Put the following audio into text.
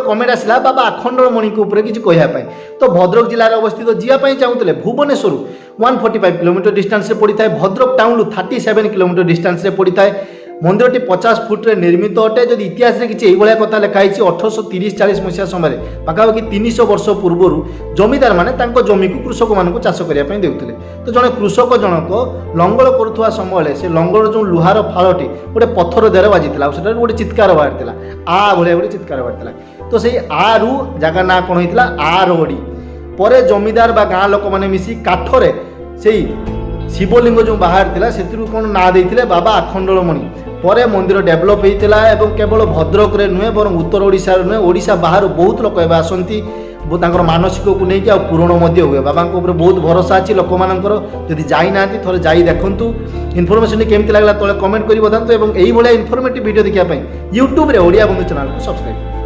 Comment आसला बाबा आखंडलमणि किसी कहवाई। तो भद्रक जिले में अवस्थित जावाई चाहूले भुवनेश्वर 145 किलोमीटर डिस्टेंस पड़ी था। भद्रक टाउन 37 किलोमीटर डिस्टेंस पड़ी था। मंदिरटी 50 फुट्रे निर्मित अटे। जदि इतिहास किसी यही कथा लिखाई 1830-40 मसीहा समय पाखापाखि 300 वर्ष पूर्व जमीदार माने जमी को कृषक मान चाष करने देते। तो जड़े कृषक जनक लंगल करुवा समय से लंगल जो लुहार फाड़टी गोटे पत्थर देहर बाजी गोटे चित्कार बाहर आ भाया गोटे चित्कार बाहर। तो से आ रु जगह ना कौन होता आरवड़ी पर जमीदार बा गाँ लोक मैंने मिसी काठरे से शिवलिंग जो बाहर थिला से कौन ना देते बाबा आखंडलमणि। पर मंदिर डेभलप होता है केवल भद्रक नुहे बर उत्तर ओडिशा नुहे ओडिशा बाहर बहुत लोक आसती मानसिक को लेकिन आ पूरण हुए। बाबा बहुत भरोसा अच्छी लोक मानकर जदि जाना थोड़े जा देखूँ। इनफर्मेशन केमती लगला तले कमेंट कर बतातु। यही इनफर्मेटिव वीडियो देखापी यूट्यूब रे ओडिया बंधु चैनल को सब्सक्राइब।